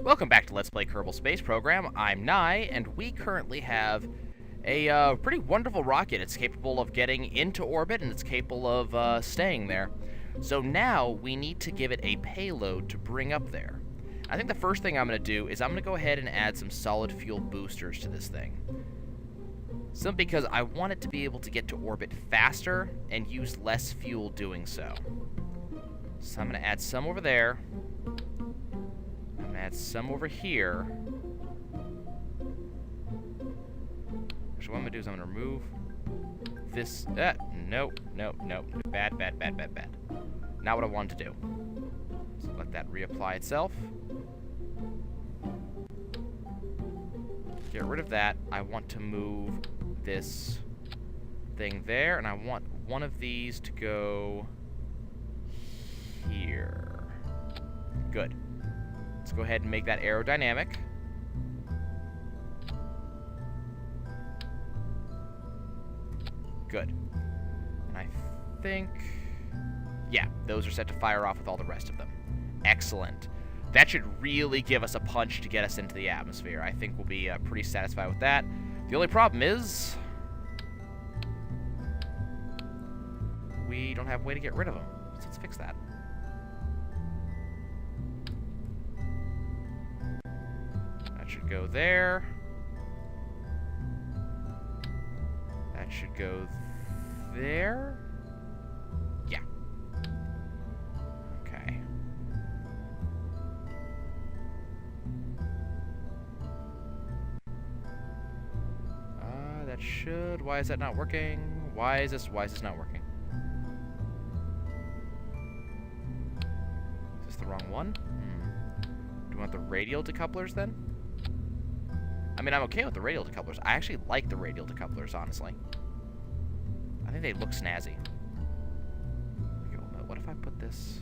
Welcome back to Let's Play Kerbal Space Program. I'm Nye, and we currently have a pretty wonderful rocket. It's capable of getting into orbit, and it's capable of staying there. So now we need to give it a payload to bring up there. I think the first thing I'm going to do is I'm going to go ahead and add some solid fuel boosters to this thing. Simply because I want it to be able to get to orbit faster and use less fuel doing so. So I'm going to add some over there. Add some over here. Actually, what I'm gonna do is I'm gonna remove this. Nope. Bad. Not what I wanted to do. So let that reapply itself. Get rid of that. I want to move this thing there, and I want one of these to go here. Good. Let's go ahead and make that aerodynamic. Good. And I think... yeah, those are set to fire off with all the rest of them. Excellent. That should really give us a punch to get us into the atmosphere. I think we'll be pretty satisfied with that. The only problem is... we don't have a way to get rid of them. So let's fix that. Should go there. That should go there. Yeah. Okay. That should. Why is that not working? Why is this not working? Is this the wrong one? Do we want the radial decouplers then? I mean, I'm okay with the radial decouplers. I actually like the radial decouplers, honestly. I think they look snazzy. Okay, well, what if I put this...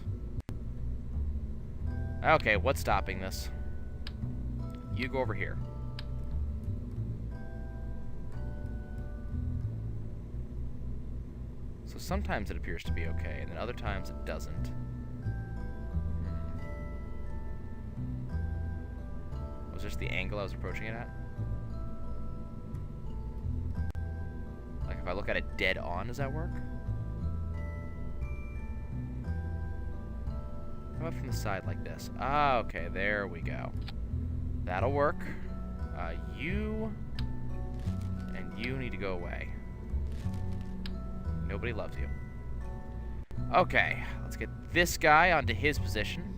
okay, what's stopping this? You go over here. So sometimes it appears to be okay, and then other times it doesn't. Was this the angle I was approaching it at? Like, if I look at it dead on, does that work? How about from the side like this? Ah, okay, there we go. That'll work. You and you need to go away. Nobody loves you. Okay, let's get this guy onto his position.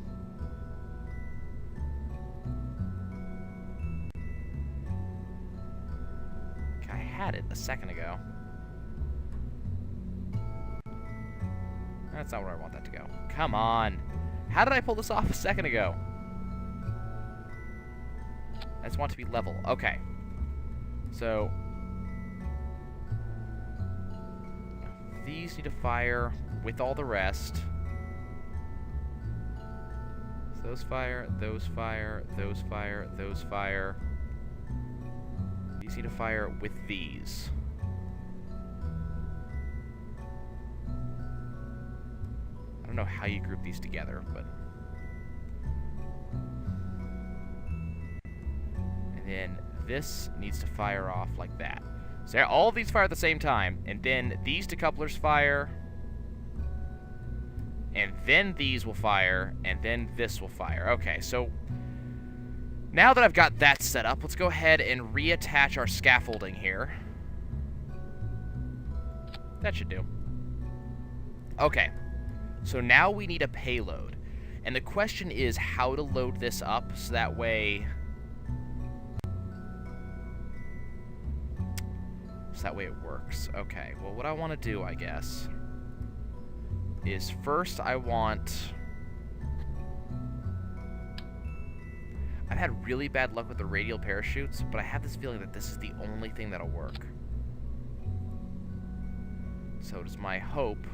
I had it a second ago. That's not where I want that to go. Come on. How did I pull this off a second ago? I just want it to be level. Okay. So... these need to fire with all the rest. So those fire, those fire, those fire, those fire. These need to fire with these. I don't know how you group these together, but... and then this needs to fire off like that. So all of these fire at the same time, and then these decouplers fire, and then these will fire, and then this will fire. Okay, so now that I've got that set up, let's go ahead and reattach our scaffolding here. That should do. Okay. So now we need a payload. And the question is how to load this up so that way... it works. Okay, well, what I want to do, I guess, is first I want... I've had really bad luck with the radial parachutes, but I have this feeling that this is the only thing that'll work. So it is my hope...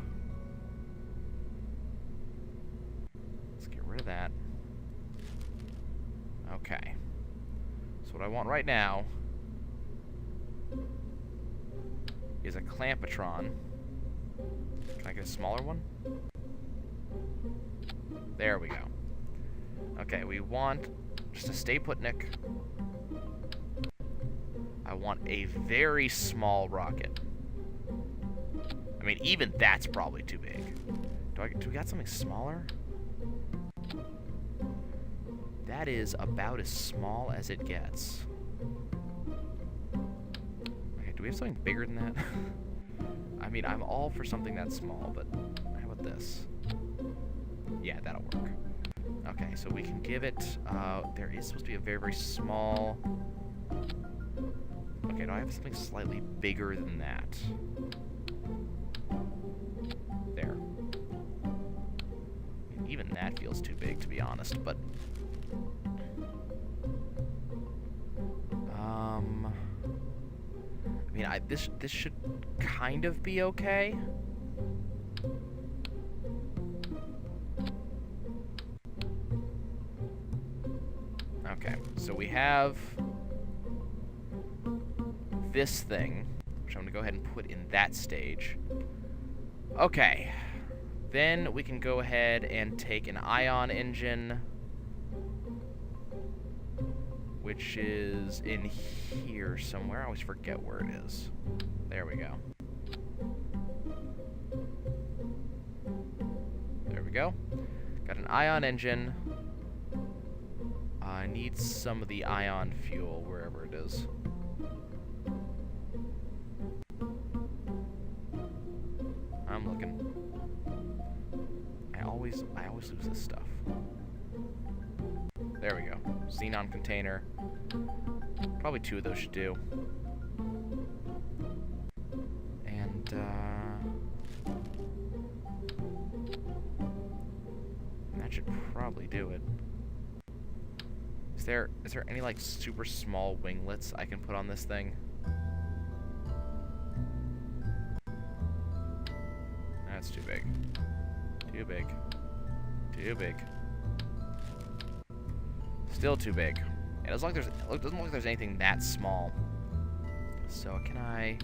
let's get rid of that. Okay. So what I want right now is a clampatron. Can I get a smaller one? There we go. Okay, we want just a stay put, Nick. I want a very small rocket. I mean, even that's probably too big. Do we got something smaller? That is about as small as it gets. Okay, do we have something bigger than that? I mean, I'm all for something that small, but how about this? Yeah, that'll work. Okay, so we can give it, there is supposed to be a very, very small... Okay, do I have something slightly bigger than that? There. Even that feels too big, to be honest, but... I mean, this should kind of be okay. Okay, so we have this thing, which I'm going to go ahead and put in that stage. Okay, then we can go ahead and take an ion engine, which is in here somewhere. I always forget where it is. There we go. There we go. Got an ion engine. I need some of the ion fuel wherever it is. I'm looking. I always lose this stuff. There we go. Xenon container. Probably 2 of those should do. And, that should probably do it. Is there any, like, super small winglets I can put on this thing? That's too big. Too big. Too big. Still too big. It doesn't look like there's anything that small. So can I...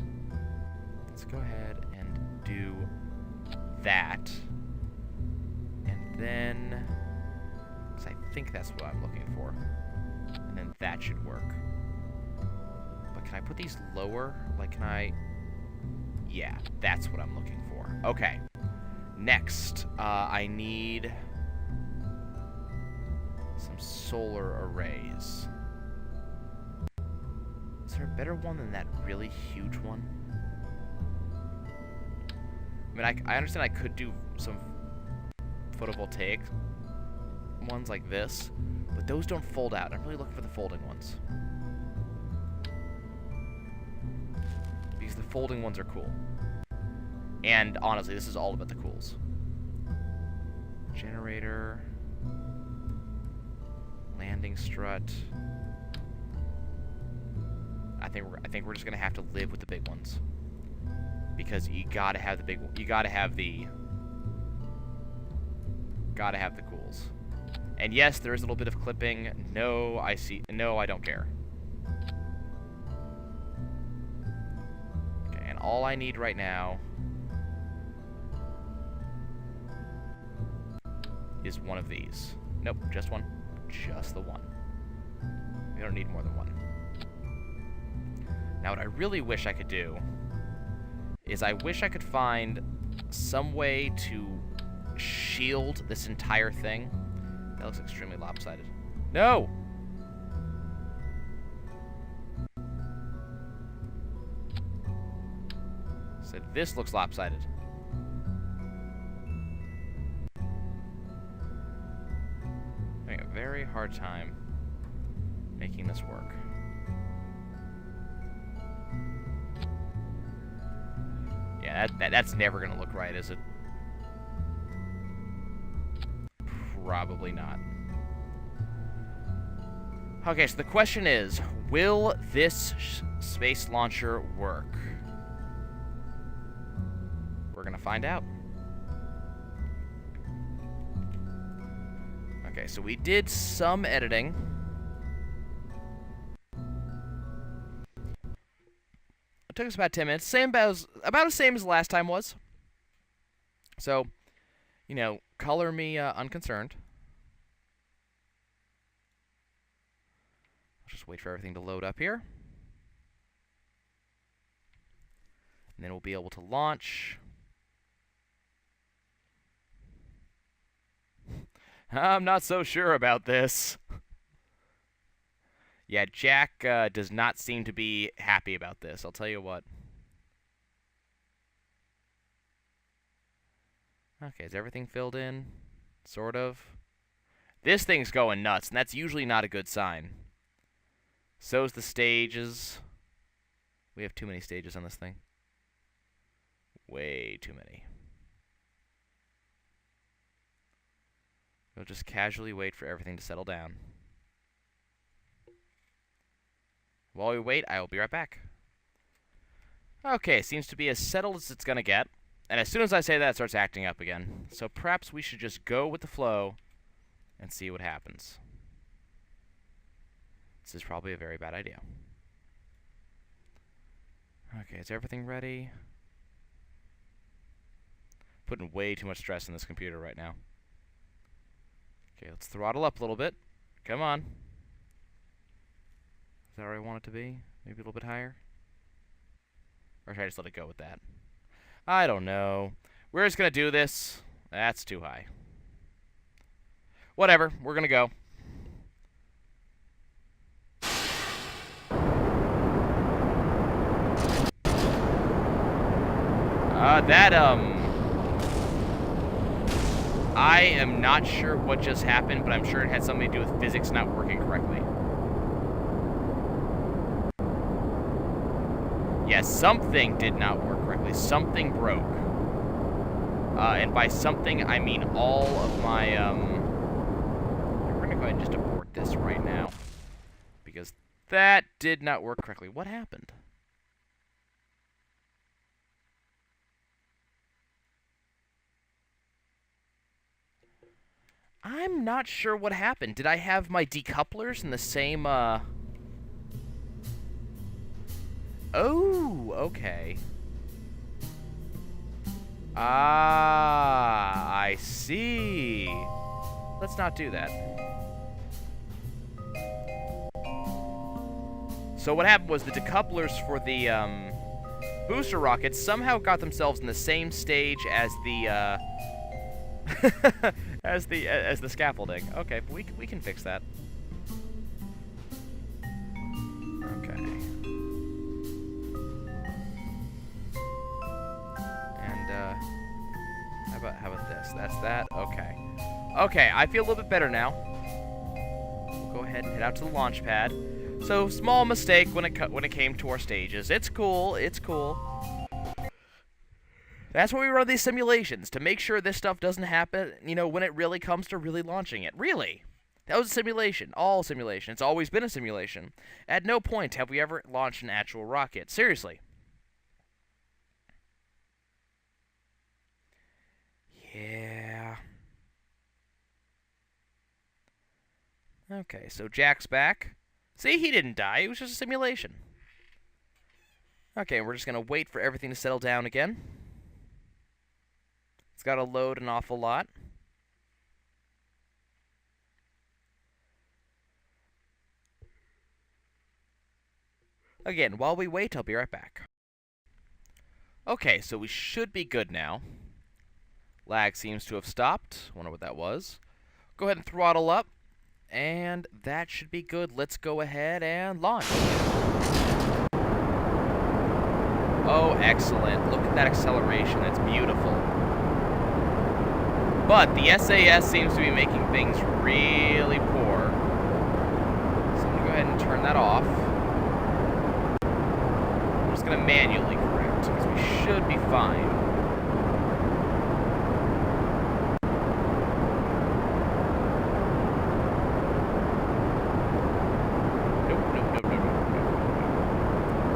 Let's go ahead and do that. And then... Because I think that's what I'm looking for. And then that should work. But can I put these lower? Like, can I... Yeah, that's what I'm looking for. Okay. Next, I need... some solar arrays. Is there a better one than that really huge one? I mean, I understand I could do some photovoltaic ones like this, but those don't fold out. I'm really looking for the folding ones. Because the folding ones are cool. And honestly, this is all about the cools. Generator... landing strut. I think we're just gonna have to live with the big ones, because you gotta have the big. You gotta have the cools. And yes, there is a little bit of clipping. No, I see. No, I don't care. Okay, and all I need right now is one of these. Nope, just one. Just the one. We don't need more than one. Now, what I really wish I could do is I wish I could find some way to shield this entire thing. That looks extremely lopsided. No! So this looks lopsided. Having a very hard time making this work. Yeah, that's never gonna look right, is it? Probably not. Okay, so the question is, will this space launcher work? We're gonna find out. Okay, so we did some editing. It took us about 10 minutes. About the same as last time was. So, you know, color me unconcerned. just wait for everything to load up here. And then we'll be able to launch. I'm not so sure about this. Yeah, Jack does not seem to be happy about this, I'll tell you what. Okay, is everything filled in? Sort of. This thing's going nuts, and that's usually not a good sign. So's the stages. We have too many stages on this thing. Way too many. We'll just casually wait for everything to settle down. While we wait, I will be right back. Okay, seems to be as settled as it's gonna get. And as soon as I say that, it starts acting up again. So perhaps we should just go with the flow and see what happens. This is probably a very bad idea. Okay, is everything ready? Putting way too much stress on this computer right now. Okay, let's throttle up a little bit. Come on. Is that where I want it to be? Maybe a little bit higher? Or should I just let it go with that? I don't know. We're just going to do this. That's too high. Whatever. We're going to go. I am not sure what just happened, but I'm sure it had something to do with physics not working correctly. Yes, something did not work correctly. Something broke. And by something, I mean all of my, we're going to go ahead and just abort this right now. Because that did not work correctly. What happened? I'm not sure what happened. Did I have my decouplers in the same, Oh, okay. Ah, I see. Let's not do that. So what happened was the decouplers for the, booster rockets somehow got themselves in the same stage as the, as the scaffolding. Okay, but we can fix that. Okay. And how about this? That's that. Okay. Okay, I feel a little bit better now. We'll go ahead and head out to the launch pad. So small mistake when it came to our stages. It's cool. It's cool. That's why we run these simulations, to make sure this stuff doesn't happen, you know, when it really comes to really launching it. Really. That was a simulation. All simulation. It's always been a simulation. At no point have we ever launched an actual rocket. Seriously. Yeah. Okay, so Jack's back. See, he didn't die. It was just a simulation. Okay, we're just going to wait for everything to settle down again. It's got to load an awful lot. Again, while we wait, I'll be right back. Okay, so we should be good now. Lag seems to have stopped. Wonder what that was. Go ahead and throttle up. And that should be good. Let's go ahead and launch. Oh, excellent. Look at that acceleration. That's beautiful. But the SAS seems to be making things really poor. So I'm going to go ahead and turn that off. I'm just going to manually correct, because we should be fine. Nope.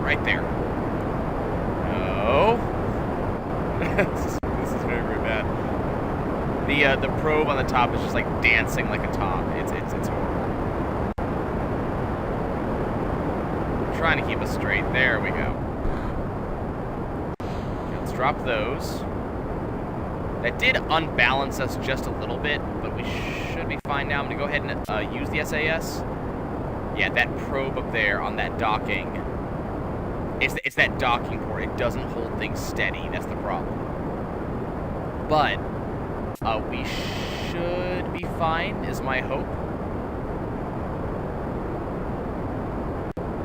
Right there. No. This is very, very bad. The probe on the top is just like dancing like a top. It's horrible. I'm trying to keep us straight. There we go. Okay, let's drop those. That did unbalance us just a little bit, but we should be fine now. I'm gonna go ahead and use the SAS. Yeah, that probe up there on that docking, it's that docking port. It doesn't hold things steady. That's the problem. But we should be fine, is my hope.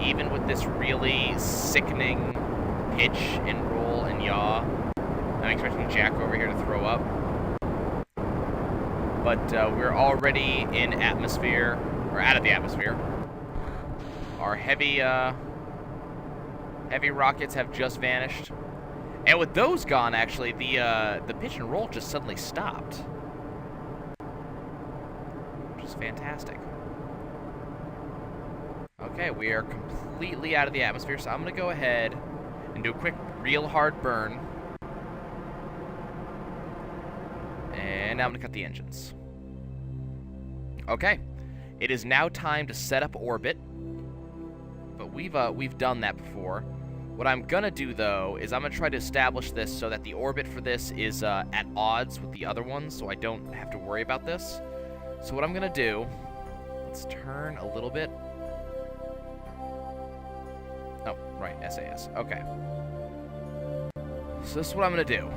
Even with this really sickening pitch and roll and yaw. I'm expecting Jack over here to throw up. But we're already in atmosphere, or out of the atmosphere. Our heavy rockets have just vanished. And with those gone, actually, the pitch and roll just suddenly stopped. Which is fantastic. Okay, we are completely out of the atmosphere, so I'm going to go ahead and do a quick, real hard burn. And now I'm going to cut the engines. Okay, it is now time to set up orbit. But we've done that before. What I'm going to do, though, is I'm going to try to establish this so that the orbit for this is at odds with the other ones, so I don't have to worry about this. So what I'm going to do, let's turn a little bit. Oh, right, SAS. Okay. So this is what I'm going to do.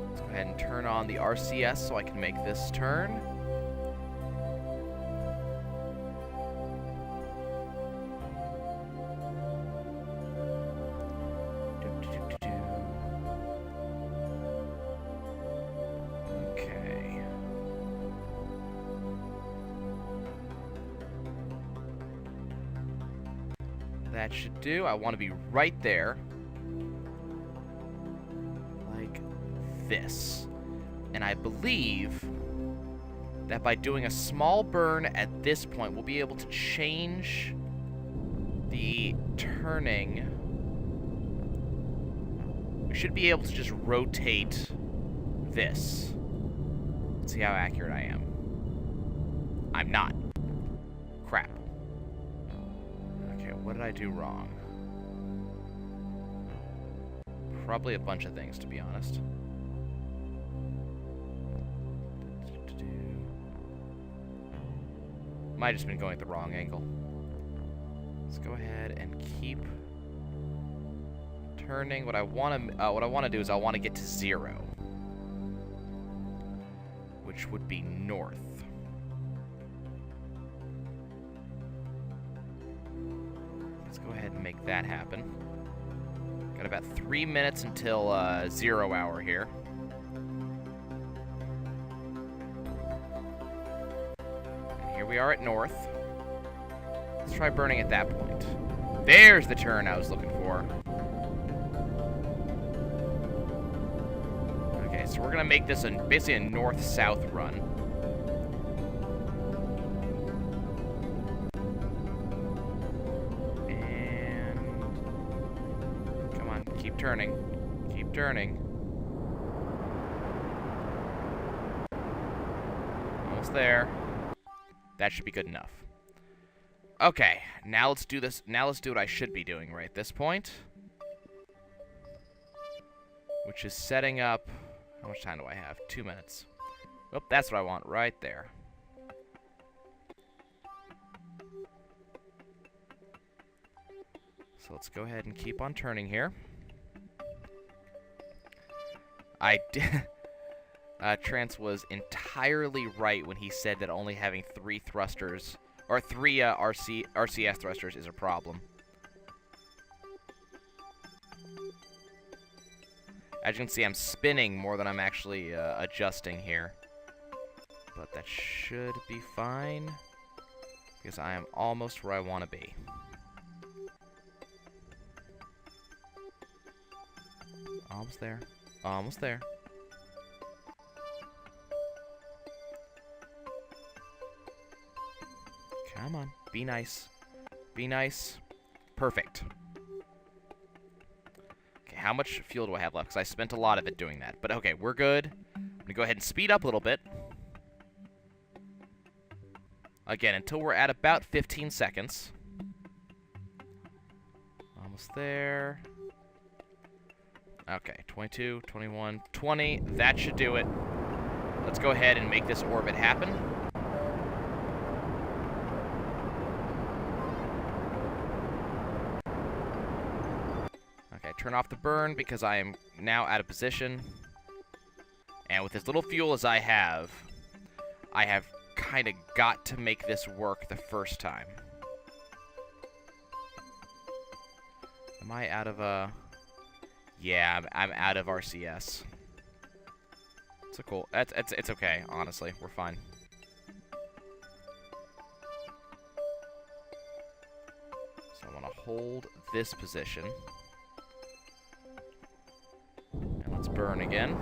Let's go ahead and turn on the RCS so I can make this turn. That should do. I want to be right there. Like this. And I believe that by doing a small burn at this point, we'll be able to change the turning. We should be able to just rotate this. Let's see how accurate I am. I'm not. Crap. What did I do wrong? Probably a bunch of things, to be honest. Might have just been going at the wrong angle. Let's go ahead and keep turning. What I want to do is I want to get to 0, which would be north. Go ahead and make that happen. Got about 3 minutes until 0 hour here. And here we are at north. Let's try burning at that point. There's the turn I was looking for. Okay, so we're gonna make this basically a north-south run. Keep turning. Keep turning. Almost there. That should be good enough. Okay, now let's do this. Now let's do what I should be doing right at this point. Which is setting up... How much time do I have? 2 minutes. Oh, that's what I want right there. So let's go ahead and keep on turning here. Trance was entirely right when he said that only having 3 thrusters, or 3 RCS thrusters is a problem. As you can see, I'm spinning more than I'm actually adjusting here. But that should be fine, because I am almost where I want to be. Almost there. Almost there. Come on. Be nice. Be nice. Perfect. Okay, how much fuel do I have left? Because I spent a lot of it doing that. But okay, we're good. I'm going to go ahead and speed up a little bit. Again, until we're at about 15 seconds. Almost there. Okay, 22, 21, 20. That should do it. Let's go ahead and make this orbit happen. Okay, turn off the burn because I am now out of position. And with as little fuel as I have kind of got to make this work the first time. Am I out of, Yeah, I'm out of RCS. It's a cool... It's okay, honestly. We're fine. So I want to hold this position. And let's burn again.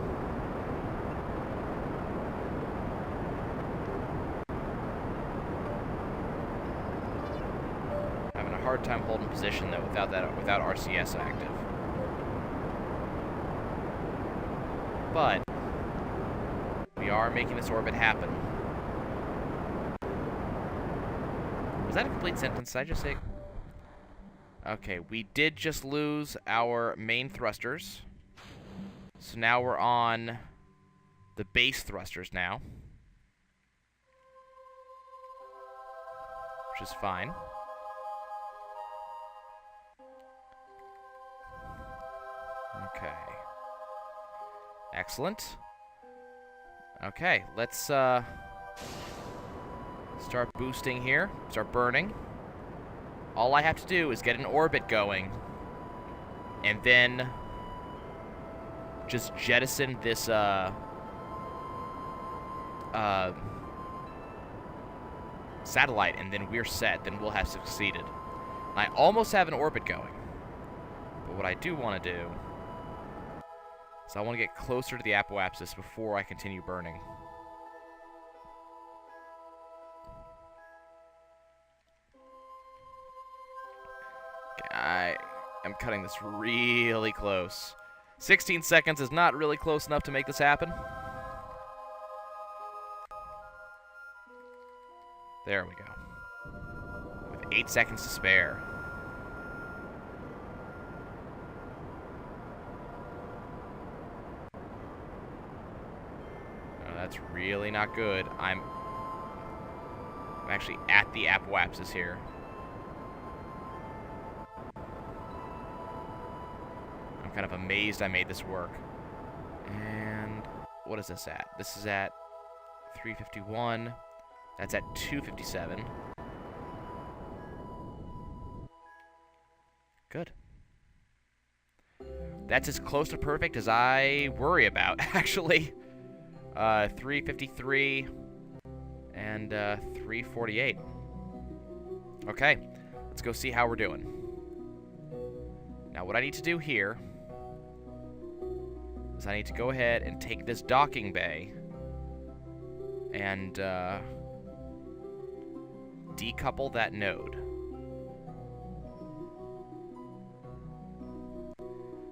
Having a hard time holding position, though, without RCS active. But we are making this orbit happen. Was that a complete sentence? Did I just say... Okay, we did just lose our main thrusters. So now we're on the base thrusters now. Which is fine. Okay. Excellent. Okay, let's start boosting here. Start burning. All I have to do is get an orbit going. And then just jettison this satellite, and then we're set. Then we'll have succeeded. And I almost have an orbit going. But what I do want to do is I want to get closer to the apoapsis before I continue burning. Okay, I am cutting this really close. 16 seconds is not really close enough to make this happen. There we go. With 8 seconds to spare. That's really not good. I'm actually at the apoapsis here. I'm kind of amazed I made this work. And what is this at? This is at 351. That's at 257. Good. That's as close to perfect as I worry about, actually. 353 and 348. Okay, let's go see how we're doing. Now, what I need to do here is I need to go ahead and take this docking bay and decouple that node.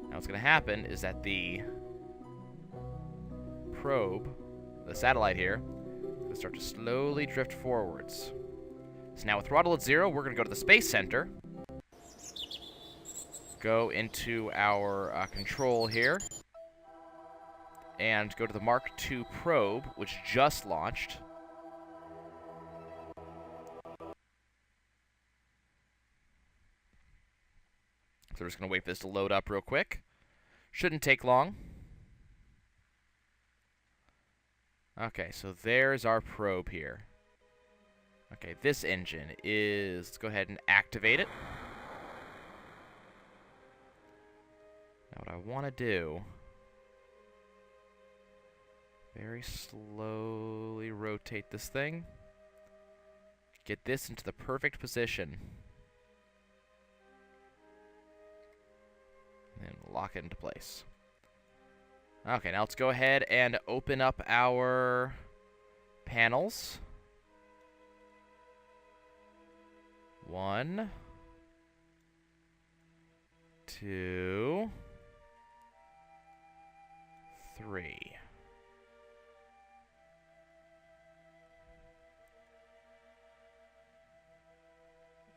Now, what's going to happen is that the probe, the satellite here, is going to start to slowly drift forwards. So now with throttle at 0, we're going to go to the Space Center, go into our control here, and go to the Mark II probe, which just launched. So we're just going to wait for this to load up real quick. Shouldn't take long. Okay, so there's our probe here. Okay, this engine is... Let's go ahead and activate it. Now what I want to do... Very slowly rotate this thing. Get this into the perfect position. And lock it into place. Okay, now let's go ahead and open up our panels. 1, 2, 3.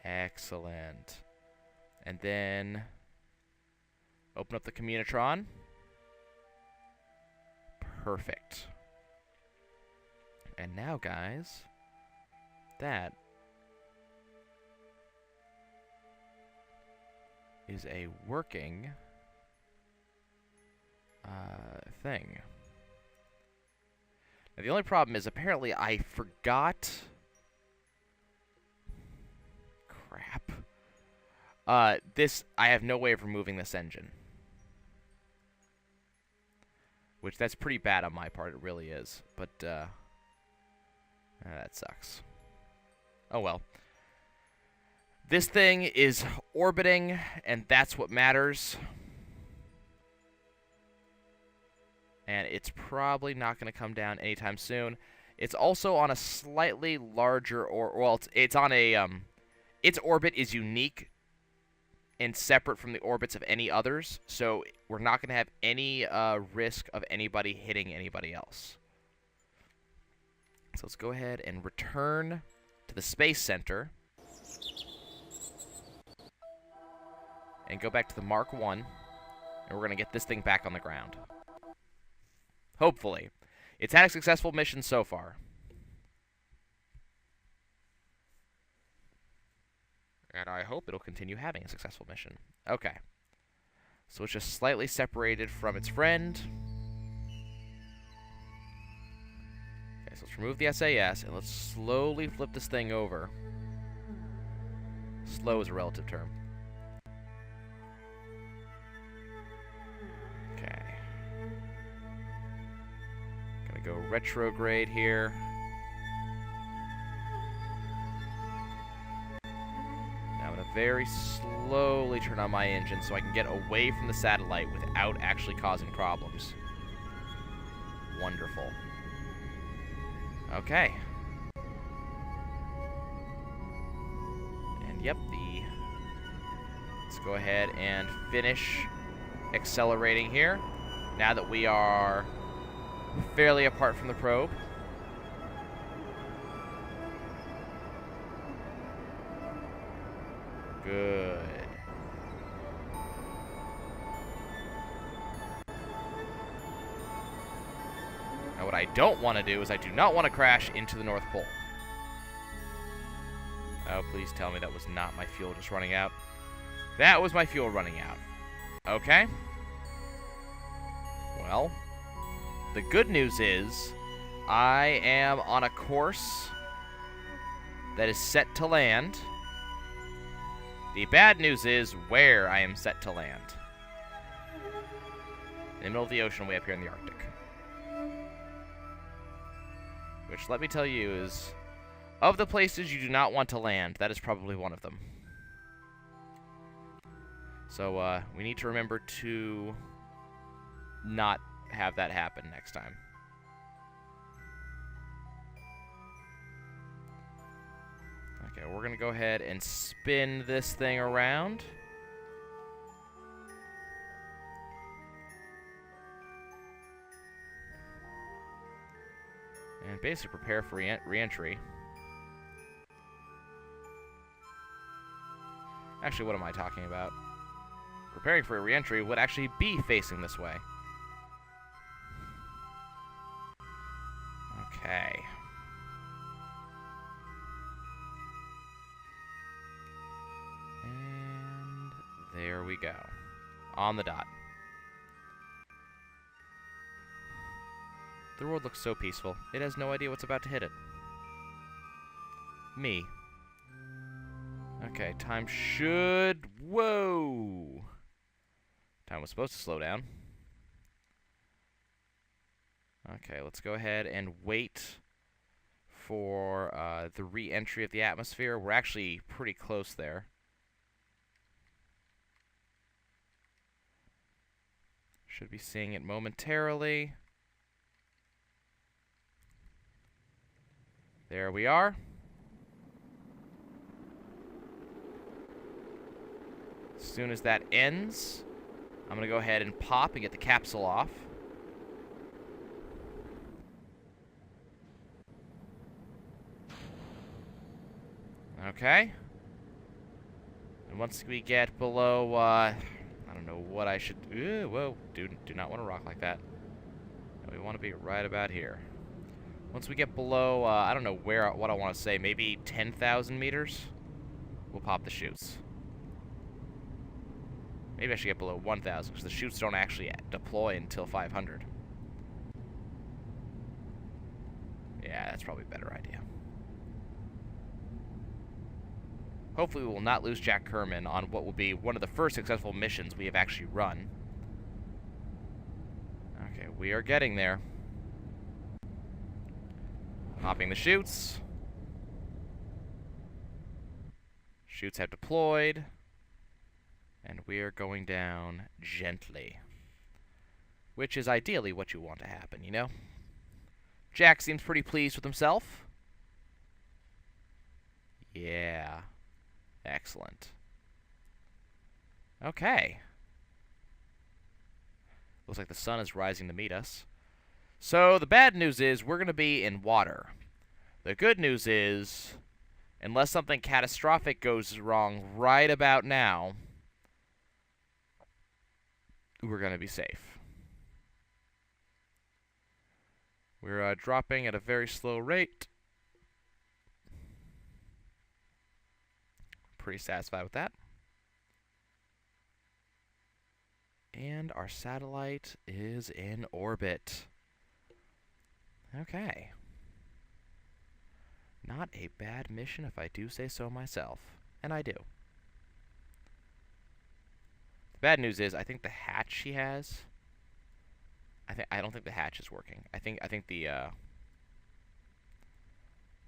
Excellent. And then open up the Communitron. Perfect. And now, guys, that is a working thing. Now, the only problem is apparently I forgot. Crap. I have no way of removing this engine. Which, that's pretty bad on my part, it really is. But, that sucks. Oh well. This thing is orbiting, and that's what matters. And it's probably not going to come down anytime soon. It's also on a slightly larger, it's on a, its orbit is unique and separate from the orbits of any others, so we're not going to have any risk of anybody hitting anybody else. So let's go ahead and return to the Space Center. And go back to the Mark 1. And we're going to get this thing back on the ground. Hopefully. It's had a successful mission so far. And I hope it'll continue having a successful mission. Okay. So it's just slightly separated from its friend. Okay, so let's remove the SAS, and let's slowly flip this thing over. Slow is a relative term. Okay. Gonna go retrograde here. Now I'm gonna very slowly turn on my engine so I can get away from the satellite without actually causing problems. Wonderful. Okay. And yep, let's go ahead and finish accelerating here. Now that we are fairly apart from the probe. Good. Now what I don't want to do is I do not want to crash into the North Pole. Oh, please tell me that was not my fuel just running out. That was my fuel running out. Okay. Well, the good news is I am on a course that is set to land. The bad news is where I am set to land. In the middle of the ocean way up here in the Arctic. Which, let me tell you, is of the places you do not want to land, that is probably one of them. So, we need to remember to not have that happen next time. Okay, we're going to go ahead and spin this thing around. And basically prepare for re-entry. Actually, what am I talking about? Preparing for a re-entry would actually be facing this way. Okay. And there we go. On the dot. The world looks so peaceful. It has no idea what's about to hit it. Me. Okay, time should... Whoa! Time was supposed to slow down. Okay, let's go ahead and wait for the re-entry of the atmosphere. We're actually pretty close there. Should be seeing it momentarily. There we are. As soon as that ends, I'm going to go ahead and pop and get the capsule off. Okay. And once we get below, I don't know what I should... whoa, do not want to rock like that. We want to be right about here. Once we get below, I don't know what I want to say, maybe 10,000 meters, we'll pop the chutes. Maybe I should get below 1,000, because the chutes don't actually deploy until 500. Yeah, that's probably a better idea. Hopefully we will not lose Jack Kerman on what will be one of the first successful missions we have actually run. Okay, we are getting there. Popping the chutes. Chutes have deployed. And we are going down gently. Which is ideally what you want to happen, you know? Jack seems pretty pleased with himself. Yeah. Excellent. Okay. Looks like the sun is rising to meet us. So, the bad news is we're going to be in water. The good news is, unless something catastrophic goes wrong right about now, we're going to be safe. We're dropping at a very slow rate. Pretty satisfied with that. And our satellite is in orbit. Okay. Not a bad mission if I do say so myself. And I do. The bad news is I think the hatch she has, I don't think the hatch is working. I think the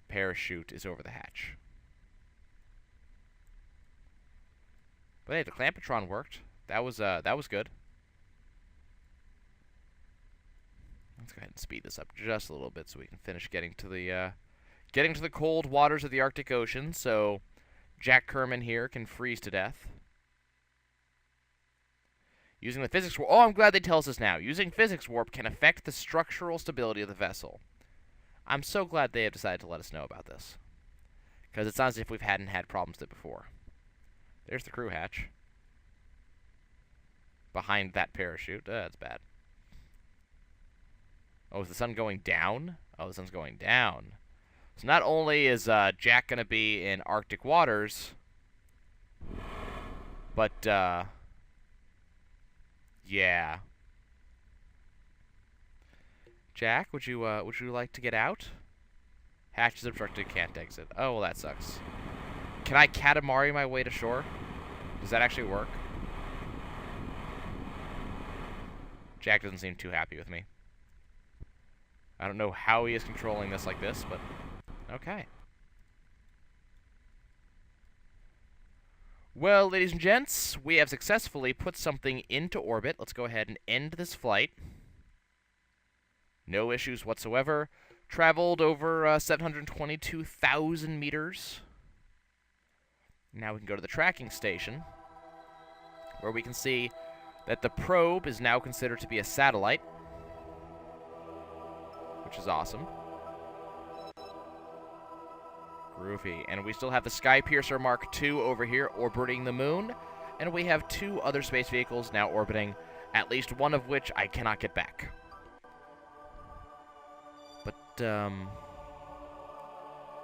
parachute is over the hatch. But hey, the Clampetron worked. That was good. Let's go ahead and speed this up just a little bit so we can finish getting to the cold waters of the Arctic Ocean, so Jack Kerman here can freeze to death. Using the physics warp. Oh, I'm glad they tell us this now. Using physics warp can affect the structural stability of the vessel. I'm so glad they have decided to let us know about this, because it sounds as if we hadn't had problems with it before. There's the crew hatch. Behind that parachute. That's bad. Oh, is the sun going down? Oh, the sun's going down. So not only is Jack going to be in Arctic waters, but, yeah. Jack, would you like to get out? Hatch is obstructed, can't exit. Oh, well, that sucks. Can I Katamari my way to shore? Does that actually work? Jack doesn't seem too happy with me. I don't know how he is controlling this like this, but okay. Well, ladies and gents, we have successfully put something into orbit. Let's go ahead and end this flight. No issues whatsoever. Traveled over 722,000 meters. Now we can go to the tracking station, where we can see that the probe is now considered to be a satellite, which is awesome. Groovy. And we still have the Skypiercer Mark II over here orbiting the moon, and we have 2 other space vehicles now orbiting, at least one of which I cannot get back. But,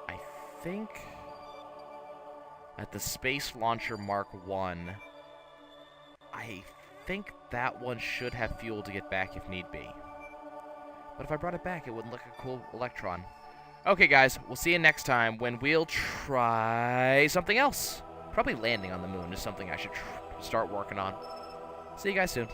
I think at the Space Launcher Mark I, I think that one should have fuel to get back if need be. But if I brought it back, it wouldn't look a cool Electron. Okay, guys, we'll see you next time when we'll try something else. Probably landing on the moon is something I should start working on. See you guys soon.